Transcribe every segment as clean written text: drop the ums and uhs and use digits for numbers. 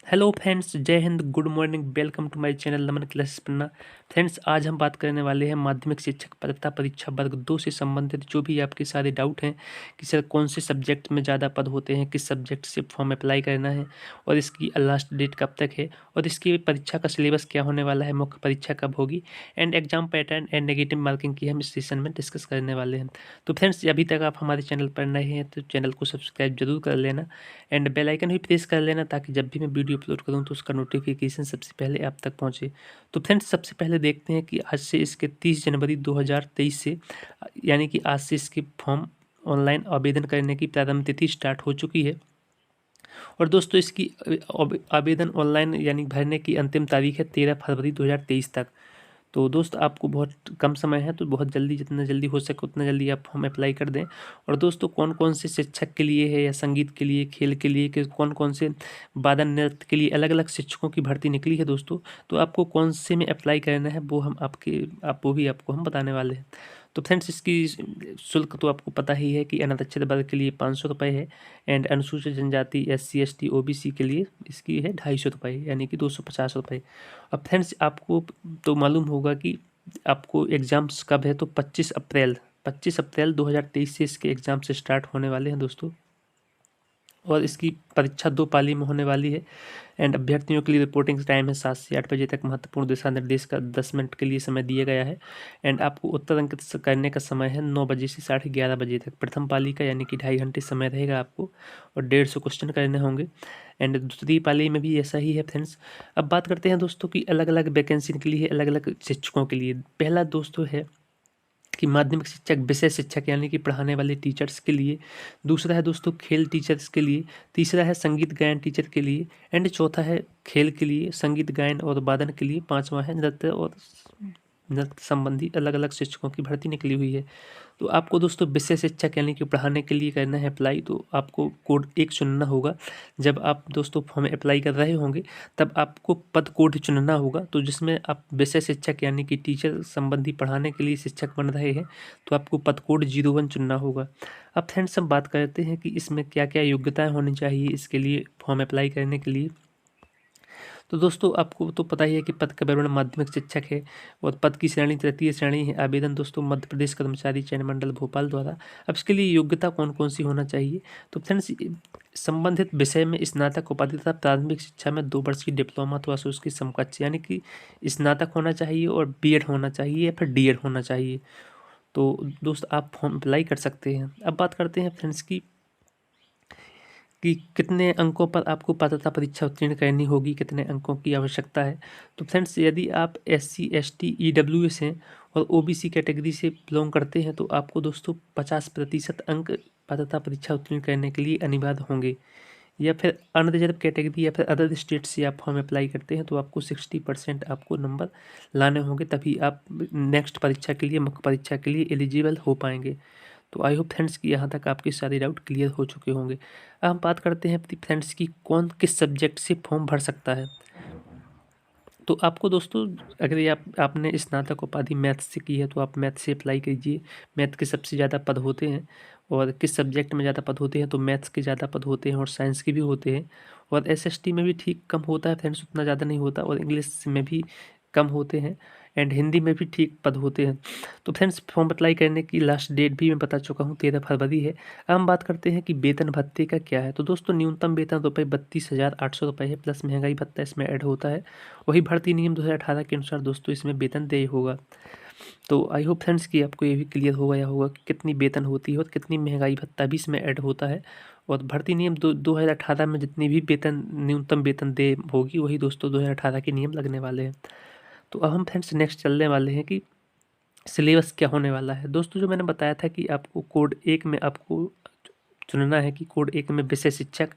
Hello friends, जय हिंद, good morning, welcome to my channel Naman classes Panna. Friends, आज हम बात करने वाले हैं माध्यमिक शिक्षक पात्रता परीक्षा वर्ग 2 से संबंधित जो भी आपके सारे डाउट हैं कि सर कौन से सब्जेक्ट में ज़्यादा पद होते हैं, किस सब्जेक्ट से फॉर्म अप्लाई करना है और इसकी लास्ट डेट कब तक है और इसकी परीक्षा का सिलेबस क्या होने वाला है, मुख्य परीक्षा कब होगी and exam pattern and negative marking की हम इस सेशन में डिस्कस करने वाले हैं। तो फ्रेंड्स, अभी तक आप हमारे चैनल पर नए हैं तो चैनल को सब्सक्राइब जरूर कर लेना एंड बेल आइकन भी प्रेस कर लेना ताकि जब भी मैं वीडियो अपलोड करूं तो उसका नोटिफिकेशन सबसे पहले आप तक पहुंचे। तो फ्रेंड्स, सबसे पहले देखते हैं कि आज से इसके 30 जनवरी 2023 से यानी कि आज से इसके फॉर्म ऑनलाइन आवेदन करने की प्रारंभ तिथि स्टार्ट हो चुकी है। और दोस्तों, इसकी आवेदन ऑनलाइन यानी भरने की अंतिम तारीख है 13 फरवरी 2023 तक। तो दोस्त, आपको बहुत कम समय है तो बहुत जल्दी, जितना जल्दी हो सके उतना जल्दी आप फॉर्म अप्लाई कर दें। और दोस्तों, कौन कौन से शिक्षक के लिए है या संगीत के लिए, खेल के लिए, कि कौन कौन से वादन नृत्य के लिए अलग अलग शिक्षकों की भर्ती निकली है दोस्तों, तो आपको कौन से में अप्लाई करना है वो वो भी आपको हम बताने वाले हैं। तो फ्रेंड्स, इसकी शुल्क तो आपको पता ही है कि अनारक्षित वर्ग के लिए 500 रुपये है एंड अनुसूचित जनजाति SC ST OBC के लिए इसकी है 250 रुपये यानी कि 250 रुपये। अब फ्रेंड्स, आपको तो मालूम होगा कि आपको एग्ज़ाम्स कब है, तो 25 अप्रैल 2023 से इसके एग्ज़ाम से स्टार्ट होने वाले हैं दोस्तों। और इसकी परीक्षा 2 पाली में होने वाली है एंड अभ्यर्थियों के लिए रिपोर्टिंग टाइम है 7 से 8 बजे तक। महत्वपूर्ण दिशा निर्देश का 10 मिनट के लिए समय दिया गया है एंड आपको उत्तर अंकित करने का समय है 9 बजे से 11:30 बजे तक। प्रथम पाली का यानी कि 2.5 घंटे समय रहेगा आपको और 150 क्वेश्चन करने होंगे एंड दूसरी पाली में भी ऐसा ही है फ्रेंड्स। अब बात करते हैं दोस्तों कि अलग अलग वैकेंसी निकली है अलग अलग शिक्षकों के लिए। पहला दोस्तों है कि माध्यमिक शिक्षक, विषय शिक्षक यानी कि पढ़ाने वाले टीचर्स के लिए। दूसरा है दोस्तों खेल टीचर्स के लिए। तीसरा है संगीत गायन टीचर के लिए एंड चौथा है खेल के लिए, संगीत गायन और वादन के लिए। पांचवा है नृत्य और नृत्य संबंधी अलग अलग शिक्षकों की भर्ती निकली हुई है। तो आपको दोस्तों विषय शिक्षक यानी कि पढ़ाने के लिए करना है अप्लाई, तो आपको कोड 1 चुनना होगा। जब आप दोस्तों फॉर्म अप्लाई कर रहे होंगे तब आपको पद कोड चुनना होगा, तो जिसमें आप विषय शिक्षक यानी कि टीचर संबंधी पढ़ाने के लिए शिक्षक बन रहे हैं तो आपको पद कोड 01 चुनना होगा। अब फ्रेंड्स, हम बात करते हैं कि इसमें क्या क्या योग्यताएं होनी चाहिए इसके लिए फॉर्म अप्लाई करने के लिए। तो दोस्तों, आपको तो पता ही है कि पद का विवरण माध्यमिक शिक्षक है और पद की श्रेणी तृतीय श्रेणी है। आवेदन दोस्तों मध्य प्रदेश कर्मचारी चयन मंडल भोपाल द्वारा। अब इसके लिए योग्यता कौन कौन सी होना चाहिए, तो फ्रेंड्स, संबंधित विषय में स्नातक उपाधि तथा प्रारंभिक शिक्षा में 2 वर्ष की डिप्लोमा अथवा उसकी समकक्ष यानी कि स्नातक होना चाहिए और B.Ed होना चाहिए या फिर D.Ed होना चाहिए। तो दोस्त, आप फॉर्म अप्लाई कर सकते हैं। अब बात करते हैं फ्रेंड्स की कि कितने अंकों पर आपको पात्रता परीक्षा उत्तीर्ण करनी होगी, कितने अंकों की आवश्यकता है। तो फ्रेंड्स, यदि आप SC ST EWS हैं और OBC कैटेगरी से बिलोंग करते हैं तो आपको दोस्तों 50% अंक पात्रता परीक्षा उत्तीर्ण करने के लिए अनिवार्य होंगे। या फिर अनरिजर्व कैटेगरी या फिर अदर स्टेट से आप फॉर्म अप्लाई करते हैं तो आपको 60% आपको नंबर लाने होंगे, तभी आप नेक्स्ट परीक्षा के लिए, मुख्य परीक्षा के लिए एलिजिबल हो पाएंगे। तो आई होप फ्रेंड्स कि यहाँ तक आपके सारे डाउट क्लियर हो चुके होंगे। अब हम बात करते हैं फ्रेंड्स की कौन किस सब्जेक्ट से फॉर्म भर सकता है। तो आपको दोस्तों, अगर ये आपने स्नातक उपाधि मैथ से की है तो आप मैथ से अप्लाई कीजिए। मैथ के सबसे ज़्यादा पद होते हैं। और किस सब्जेक्ट में ज़्यादा पद होते हैं, तो मैथ्स के ज़्यादा पद होते हैं और साइंस के भी होते हैं। और SST में भी ठीक कम होता है फ्रेंड्स, उतना ज़्यादा नहीं होता। और इंग्लिश में भी कम होते हैं एंड हिंदी में भी ठीक पद होते हैं। तो फ्रेंड्स, फॉर्म अप्लाई करने की लास्ट डेट भी मैं बता चुका हूँ, 13 फरवरी है। अब हम बात करते हैं कि वेतन भत्ते का क्या है। तो दोस्तों, न्यूनतम वेतन रुपये 32,800 रुपये है, प्लस महंगाई भत्ता इसमें ऐड होता है। वही भर्ती नियम 2018 के अनुसार दोस्तों इसमें वेतन देय होगा। तो आई होप फ्रेंड्स कि आपको ये भी क्लियर हो गया होगा कि कितनी वेतन होती है और कितनी महंगाई भत्ता भी इसमें ऐड होता है। और भर्ती नियम 2018 में जितनी भी वेतन, न्यूनतम वेतन देय होगी वही दोस्तों 2018 के नियम लगने वाले हैं। तो अब हम फ्रेंड्स नेक्स्ट चलने वाले हैं कि सिलेबस क्या होने वाला है। दोस्तों, जो मैंने बताया था कि आपको कोड 1 में आपको चुनना है कि कोड 1 में विषय शिक्षक।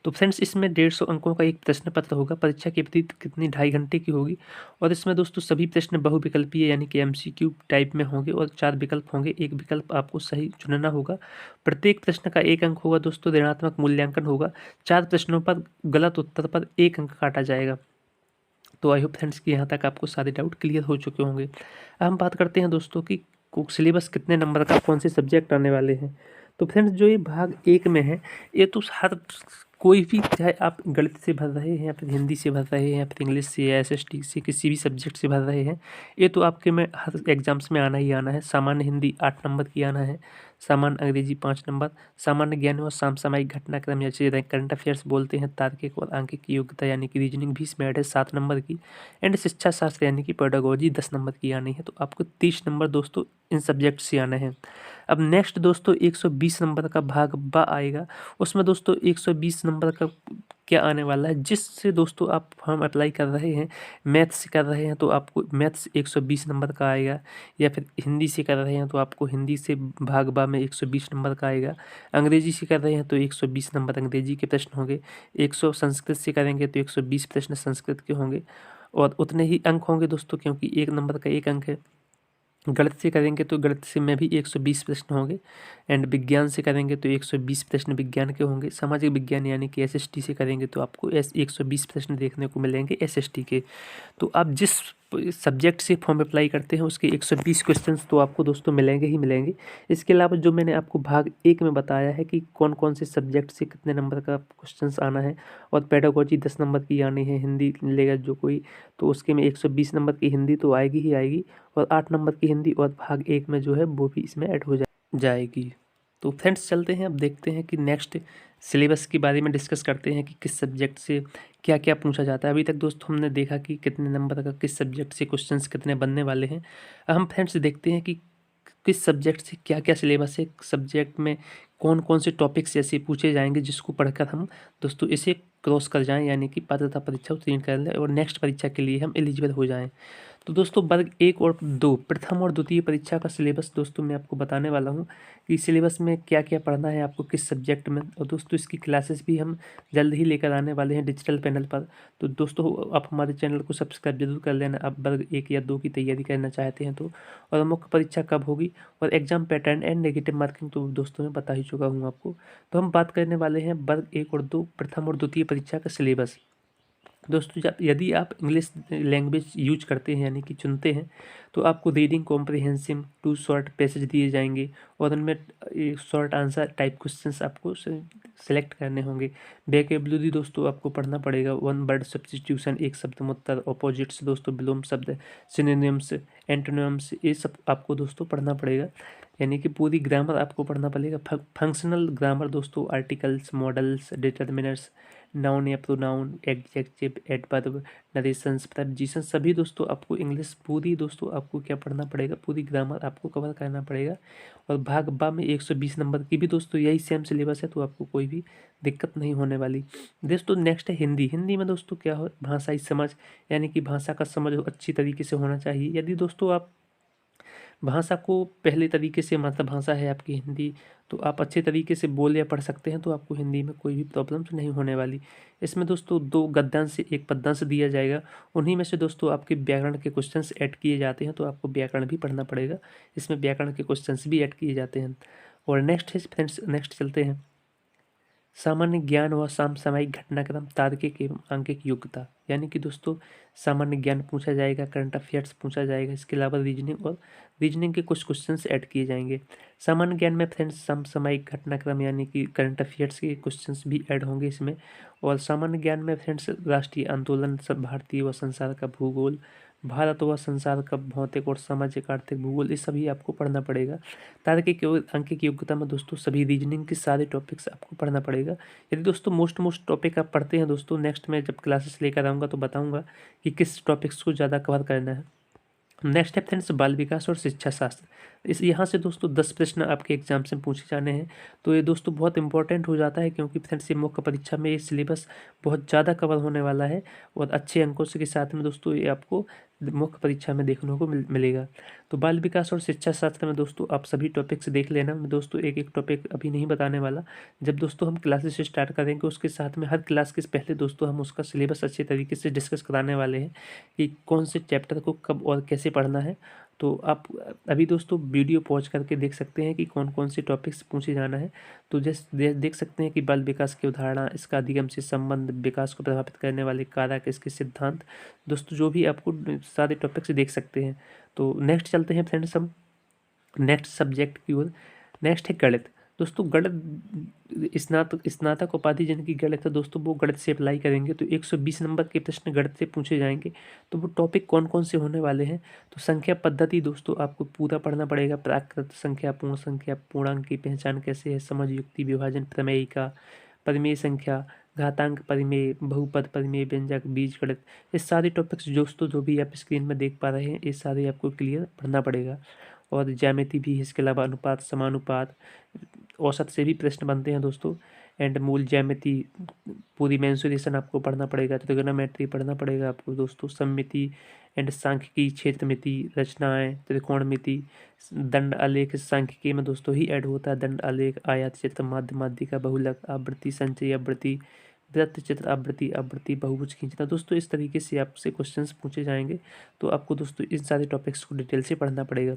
तो फ्रेंड्स, इसमें 150 अंकों का एक प्रश्न पत्र होगा। परीक्षा की अवधि कितनी 2.5 घंटे की होगी और इसमें दोस्तों सभी प्रश्न बहुविकल्पीय यानी कि MCQ टाइप में होंगे और 4 विकल्प होंगे। एक विकल्प आपको सही चुनना होगा। प्रत्येक प्रश्न का 1 अंक होगा दोस्तों, ऋणात्मक मूल्यांकन होगा। 4 प्रश्नों पर गलत उत्तर पर 1 अंक काटा जाएगा। तो आई होप फ्रेंड्स कि यहाँ तक आपको सारे डाउट क्लियर हो चुके होंगे। अब हम बात करते हैं दोस्तों कि सिलेबस कितने नंबर का, कौन से सब्जेक्ट आने वाले हैं। तो फ्रेंड्स, जो ये भाग 1 में है ये तो हर कोई भी, चाहे आप गणित से भर रहे हैं या फिर हिंदी से भर रहे हैं या फिर इंग्लिश से या एसएसटी से, किसी भी सब्जेक्ट से भर रहे हैं, ये तो आपके में हर एग्जाम्स में आना ही आना है। सामान्य हिंदी 8 नंबर की आना है, सामान्य अंग्रेजी 5 नंबर, सामान्य ज्ञान व समसामयिक घटनाक्रम या जिसे करंट अफेयर्स बोलते हैं, तार्किक और आंकिक योग्यता यानी कि रीजनिंग भी इसमें ऐड है 7 नंबर की, एंड शिक्षा शास्त्र यानी कि पेडागोजी 10 नंबर की आनी है। तो आपको 30 नंबर दोस्तों इन सब्जेक्ट से आना है। अब नेक्स्ट दोस्तों 120 नंबर का भाग ब आएगा। उसमें दोस्तों 120 नंबर का क्या आने वाला है, जिससे दोस्तों आप हम अप्लाई कर रहे हैं, मैथ्स से कर रहे हैं तो आपको मैथ्स 120 नंबर का आएगा, या फिर हिंदी से कर रहे हैं तो आपको हिंदी से भाग बा में 120 नंबर का आएगा, अंग्रेजी से कर रहे हैं तो 120 नंबर अंग्रेजी के प्रश्न होंगे, 100 संस्कृत से करेंगे तो 120 प्रश्न संस्कृत के होंगे, और उतने ही अंक होंगे दोस्तों, क्योंकि 1 नंबर का 1 अंक है। गणित से करेंगे तो गणित से में भी 120 प्रश्न होंगे, एंड विज्ञान से करेंगे तो 120 प्रश्न विज्ञान के होंगे, सामाजिक विज्ञान यानी कि एसएसटी से करेंगे तो आपको 120 प्रश्न देखने को मिलेंगे एसएसटी के। तो आप जिस सब्जेक्ट से फॉर्म अप्लाई करते हैं उसके 120 क्वेश्चंस तो आपको दोस्तों मिलेंगे ही मिलेंगे। इसके अलावा जो मैंने आपको भाग 1 में बताया है कि कौन कौन से सब्जेक्ट से कितने नंबर का क्वेश्चंस आना है, और पेडागोजी 10 नंबर की आनी है, हिंदी लेगा जो कोई तो उसके में 120 नंबर की हिंदी तो आएगी ही आएगी, और 8 नंबर की हिंदी और भाग 1 में जो है वो भी इसमें ऐड हो जाएगी। तो फ्रेंड्स चलते हैं, अब देखते हैं कि नेक्स्ट सिलेबस के बारे में डिस्कस करते हैं कि किस सब्जेक्ट से क्या क्या पूछा जाता है। अभी तक दोस्तों हमने देखा कि कितने नंबर का किस सब्जेक्ट से क्वेश्चंस कितने बनने वाले हैं। हम फ्रेंड्स देखते हैं कि किस सब्जेक्ट से क्या क्या सिलेबस है, सब्जेक्ट में कौन कौन से टॉपिक्स ऐसे पूछे जाएंगे जिसको पढ़कर हम दोस्तों इसे क्रॉस कर जाएं, यानी कि पात्रता परीक्षा उत्तीर्ण कर लें और नेक्स्ट परीक्षा के लिए हम एलिजिबल हो जाएं। तो दोस्तों वर्ग 1 और 2 प्रथम और द्वितीय परीक्षा का सिलेबस दोस्तों मैं आपको बताने वाला हूं कि सिलेबस में क्या क्या पढ़ना है आपको किस सब्जेक्ट में, और दोस्तों इसकी क्लासेस भी हम जल्द ही लेकर आने वाले हैं डिजिटल पैनल पर। तो दोस्तों आप हमारे चैनल को सब्सक्राइब जरूर कर लेना, आप वर्ग 1 या 2 की तैयारी करना चाहते हैं तो। और मुख्य परीक्षा कब होगी और exam pattern and negative marking तो दोस्तों मैं बता ही चुका हूँ आपको। तो हम बात करने वाले हैं वर्ग 1 और 2 प्रथम और द्वितीय परीक्षा का सिलेबस। दोस्तों जब यदि आप इंग्लिश लैंग्वेज यूज करते हैं यानी कि चुनते हैं तो आपको रीडिंग कॉम्प्रिहेंसिव 2 शॉर्ट पैसेज दिए जाएंगे, और उनमें शॉर्ट आंसर टाइप क्वेश्चंस आपको सेलेक्ट करने होंगे। वोकैबुलरी दोस्तों आपको पढ़ना पड़ेगा, 1 वर्ड सब्स्टिट्यूशन, एक शब्द मुत्तर, ऑपोजिट्स दोस्तों विलोम शब्द, सिनोनिम्स, एंटोनिम्स, ये सब आपको दोस्तों पढ़ना पड़ेगा, यानी कि पूरी ग्रामर आपको पढ़ना पड़ेगा। फंक्शनल ग्रामर दोस्तों आर्टिकल्स, मॉडल्स, डिटर्मिनर्स, नाउन या pronoun, adjective, adverb, narrations, preposition, सभी दोस्तों आपको इंग्लिश पूरी दोस्तों आपको क्या पढ़ना पड़ेगा, पूरी ग्रामर आपको कवर करना पड़ेगा। और भाग बा में 120 नंबर की भी दोस्तों यही सेम सिलेबस है, तो आपको कोई भी दिक्कत नहीं होने वाली। दोस्तों नेक्स्ट है हिंदी। हिंदी में दोस्तों क्या हो, भाषाई समझ, यानी कि भाषा का समझ अच्छी तरीके से होना चाहिए। यदि दोस्तों आप भाषा को पहले तरीके से, मातृभाषा है आपकी हिंदी, तो आप अच्छे तरीके से बोल या पढ़ सकते हैं तो आपको हिंदी में कोई भी प्रॉब्लम्स नहीं होने वाली। इसमें दोस्तों 2 गद्यांश 1 पद्यांश दिया जाएगा, उन्हीं में से दोस्तों आपके व्याकरण के क्वेश्चंस ऐड किए जाते हैं, तो आपको व्याकरण भी पढ़ना पड़ेगा, इसमें व्याकरण के क्वेश्चंस भी ऐड किए जाते हैं। और नेक्स्ट है फ्रेंड्स, नेक्स्ट चलते हैं सामान्य ज्ञान व समसामयिक घटनाक्रम, तार्किक एवं आंकिक योग्यता, यानी कि दोस्तों सामान्य ज्ञान पूछा जाएगा, करंट अफेयर्स पूछा जाएगा, इसके अलावा रीजनिंग के कुछ क्वेश्चंस ऐड किए जाएंगे। सामान्य ज्ञान में फ्रेंड्स समसामयिक घटनाक्रम यानी कि करंट अफेयर्स के क्वेश्चंस भी ऐड होंगे इसमें। और सामान्य ज्ञान में फ्रेंड्स राष्ट्रीय आंदोलन, सब भारतीय व संसार का भूगोल, भारत व संसार का भौतिक और सामाजिक आर्थिक भूगोल, ये सभी आपको पढ़ना पड़ेगा। तार्किक और अंकिक योग्यता में दोस्तों सभी रीजनिंग के सारे टॉपिक्स आपको पढ़ना पड़ेगा। यदि दोस्तों मोस्ट टॉपिक आप पढ़ते हैं दोस्तों, नेक्स्ट में जब क्लासेस लेकर आऊँगा तो बताऊँगा कि किस टॉपिक्स को ज़्यादा कवर करना है। नेक्स्ट है फ्रेंड्स बाल विकास और शिक्षा शास्त्र। इस यहाँ से दोस्तों 10 प्रश्न आपके एग्जाम से पूछे जाने हैं, तो ये दोस्तों बहुत इंपॉर्टेंट हो जाता है, क्योंकि फ्रेंड्स ये मुख्य परीक्षा में ये सिलेबस बहुत ज़्यादा कवर होने वाला है, और अच्छे अंकों के साथ में दोस्तों ये आपको मुख्य परीक्षा में देखने को मिलेगा। तो बाल विकास और शिक्षा शास्त्र में दोस्तों आप सभी टॉपिक्स देख लेना, मैं दोस्तों एक एक टॉपिक अभी नहीं बताने वाला। जब दोस्तों हम क्लासेस स्टार्ट करेंगे उसके साथ में हर क्लास के पहले दोस्तों हम उसका सिलेबस अच्छे तरीके से डिस्कस कराने वाले हैं कि कौन से चैप्टर को कब और कैसे पढ़ना है। तो आप अभी दोस्तों वीडियो पॉज करके देख सकते हैं कि कौन कौन से टॉपिक्स पूछे जाना है। तो जैसे देख सकते हैं कि बाल विकास की अवधारणा, इसका अधिगम से संबंध, विकास को प्रभावित करने वाले कारक, इसके सिद्धांत, दोस्तों जो भी आपको सारे टॉपिक्स देख सकते हैं। तो नेक्स्ट चलते हैं फ्रेंड्स हम नेक्स्ट सब्जेक्ट की ओर। नेक्स्ट है गणित। दोस्तों गणित स्नातक उपाधि जिनकी गणित है दोस्तों वो गणित से अप्लाई करेंगे तो 120 नंबर के प्रश्न गणित से पूछे जाएंगे। तो वो टॉपिक कौन कौन से होने वाले हैं, तो संख्या पद्धति दोस्तों आपको पूरा पढ़ना पड़ेगा, प्राकृत संख्या, पूर्ण संख्या, पूर्णांक की पहचान कैसे है, समझ युक्ति विभाजन, प्रमेयिका, परिमेय संख्या, घातांक परिमेय, बहुपद परिमेय, व्यंजक, बीजगणित, ये सारे टॉपिक्स दोस्तों जो भी आप स्क्रीन में देख पा रहे हैं ये सारे आपको क्लियर पढ़ना पड़ेगा। और ज्यामिति भी, इसके अलावा अनुपात, समानुपात, औसत से भी प्रश्न बनते हैं दोस्तों। एंड मूल ज्यामिति, पूरी मेंसुरेशन आपको पढ़ना पड़ेगा, त्रिगोनोमेट्री पढ़ना पड़ेगा आपको दोस्तों, सममिति एंड सांख्यिकी, क्षेत्रमिति, रचनाएं, त्रिकोणमिति, दंड आलेख सांख्यिकी में दोस्तों ही ऐड होता है, दंड आलेख, आयत चित्र, माध्य माध्यिका, बहुलक, आवृत्ति, संचयी आवृत्ति, वृत्त चित्र, आवृत्ति, बहुभुज खींचना। दोस्तों इस तरीके से आपसे क्वेश्चंस पूछे जाएंगे, तो आपको दोस्तों इन सारे टॉपिक्स को डिटेल से पढ़ना पड़ेगा।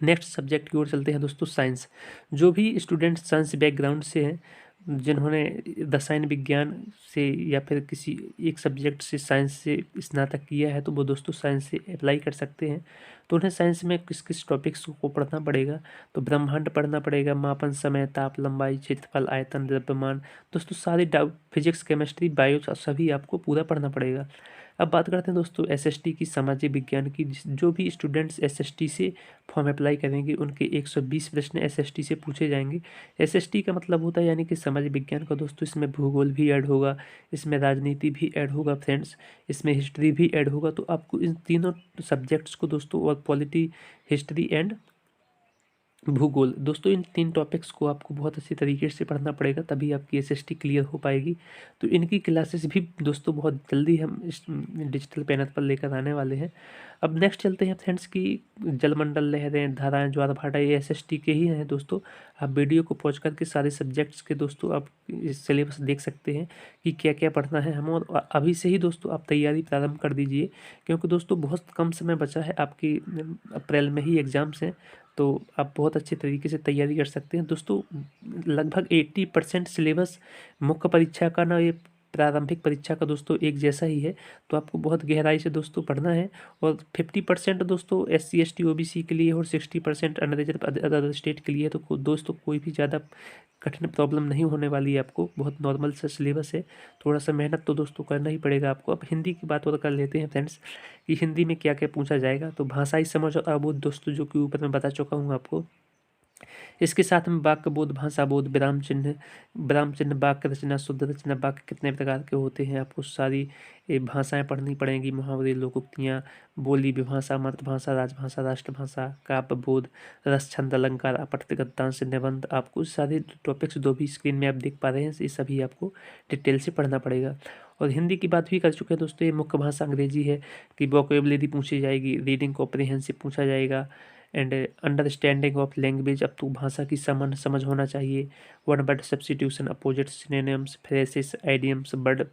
नेक्स्ट सब्जेक्ट की ओर चलते हैं दोस्तों, साइंस। जो भी स्टूडेंट साइंस बैकग्राउंड से हैं, जिन्होंने रसायन विज्ञान से या फिर किसी एक सब्जेक्ट से साइंस से स्नातक किया है, तो वो दोस्तों साइंस से अप्लाई कर सकते हैं। तो उन्हें साइंस में किस किस टॉपिक्स को पढ़ना पड़ेगा, तो ब्रह्मांड पढ़ना पड़ेगा, मापन, समय, ताप, लंबाई, क्षेत्रफल, आयतन, द्रव्यमान, दोस्तों सारे फिजिक्स, केमिस्ट्री, बायो सभी आपको पूरा पढ़ना पड़ेगा। अब बात करते हैं दोस्तों एसएसटी की, सामाजिक विज्ञान की। जो भी स्टूडेंट्स एसएसटी से फॉर्म अप्लाई करेंगे उनके 120 प्रश्न एसएसटी से पूछे जाएंगे। एसएसटी का मतलब होता है यानी कि समाज विज्ञान का दोस्तों, इसमें भूगोल भी ऐड होगा, इसमें राजनीति भी ऐड होगा फ्रेंड्स, इसमें हिस्ट्री भी ऐड होगा। तो आपको इन तीनों सब्जेक्ट्स को दोस्तों, और पॉलिटी, हिस्ट्री एंड भूगोल, दोस्तों इन तीन टॉपिक्स को आपको बहुत अच्छी तरीके से पढ़ना पड़ेगा, तभी आपकी एसएसटी क्लियर हो पाएगी। तो इनकी क्लासेस भी दोस्तों बहुत जल्दी हम इस डिजिटल पैनल पर लेकर आने वाले हैं। अब नेक्स्ट चलते हैं फ्रेंड्स की, जलमंडल, लहरें, धाराएं, ज्वार भाटा, ये एसएसटी के ही हैं दोस्तों। आप वीडियो को पॉज करके सारे सब्जेक्ट्स के दोस्तों आप सिलेबस देख सकते हैं कि क्या क्या पढ़ना है हम, और अभी से ही दोस्तों आप तैयारी प्रारंभ कर दीजिए, क्योंकि दोस्तों बहुत कम समय बचा है, आपकी अप्रैल में ही एग्ज़ाम्स हैं। तो आप बहुत अच्छे तरीके से तैयारी कर सकते हैं दोस्तों। लगभग 80% सिलेबस मुख्य परीक्षा का ना, ये प्रारंभिक परीक्षा का दोस्तों एक जैसा ही है। तो आपको बहुत गहराई से दोस्तों पढ़ना है। और 50% दोस्तों SC ST OBC के लिए और 60% अनरिजर्व अदर स्टेट के लिए। तो दोस्तों कोई भी ज़्यादा कठिन प्रॉब्लम नहीं होने वाली है आपको, बहुत नॉर्मल सा सिलेबस है। थोड़ा सा मेहनत तो दोस्तों करना ही पड़ेगा आपको। अब हिंदी की बात और कर लेते हैं फ्रेंड्स कि हिंदी में क्या क्या पूछा जाएगा। तो भाषाई समझ और अबोध दोस्तों, जो कि ऊपर मैं बता चुका हूँ आपको। इसके साथ में वाक्य बोध, भाषा बोध, विराम चिन्ह, वाक्य रचना, शुद्ध रचना, वाक्य कितने प्रकार के होते हैं, आपको सारी भाषाएं पढ़नी पड़ेंगी, मुहावरे, लोकोक्तियाँ, बोली, विभाषा, मातृभाषा, राजभाषा, राष्ट्रभाषा, काव्य बोध, रस, छंद, अलंकार, अपठ्य, गद्यांश, निबंध, आपको सारे टॉपिक्स जो भी स्क्रीन में आप देख पा रहे हैं ये सभी आपको डिटेल से पढ़ना पड़ेगा। और हिंदी की बात भी कर चुके हैं दोस्तों। ये मुख्य भाषा अंग्रेजी है कि वोकेबलरी पूछी जाएगी, रीडिंग कॉम्प्रिहेंसिव पूछा जाएगा, एंड अंडरस्टैंडिंग ऑफ लैंग्वेज, अब तो भाषा की समझ होना चाहिए। One word substitution, opposite, synonyms, phrases, idioms, word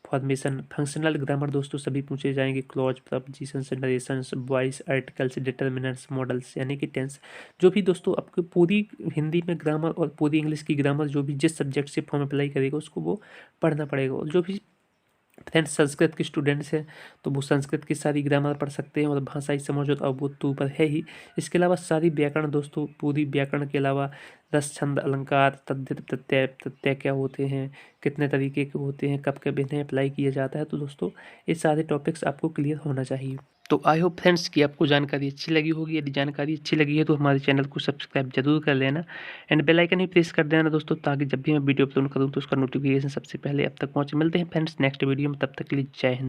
formation, functional grammar दोस्तों सभी पूछे जाएंगे। Clause, prepositions, narrations, voice, articles, determinants, modals यानी कि टेंस। जो भी दोस्तों आपको पूरी हिंदी में ग्रामर और पूरी इंग्लिश की ग्रामर, जो भी जिस सब्जेक्ट से फॉर्म अप्लाई करेगा उसको वो पढ़ना पड़ेगा। और जो भी फ्रेंड्स संस्कृत के स्टूडेंट्स हैं तो वो संस्कृत की सारी ग्रामर पढ़ सकते हैं, और भाषाई समझ और अवबोध तो ऊपर है ही। इसके अलावा सारी व्याकरण दोस्तों, पूरी व्याकरण के अलावा रस, छंद, अलंकार, तद्धित, प्रत्यय क्या होते हैं, कितने तरीके के होते हैं, कब कब इन्हें अप्लाई किया जाता है। तो दोस्तों ये सारे टॉपिक्स आपको क्लियर होना चाहिए। तो आई होप फ्रेंड्स कि आपको जानकारी अच्छी लगी होगी। यदि जानकारी अच्छी लगी है तो हमारे चैनल को सब्सक्राइब जरूर कर लेना, एंड बेल आइकन भी प्रेस कर देना दोस्तों, ताकि जब भी मैं वीडियो अपलोड करूँ तो उसका नोटिफिकेशन सबसे पहले अब तक पहुँचे। मिलते हैं फ्रेंड्स नेक्स्ट वीडियो में, तब तक के लिए जय हिंद।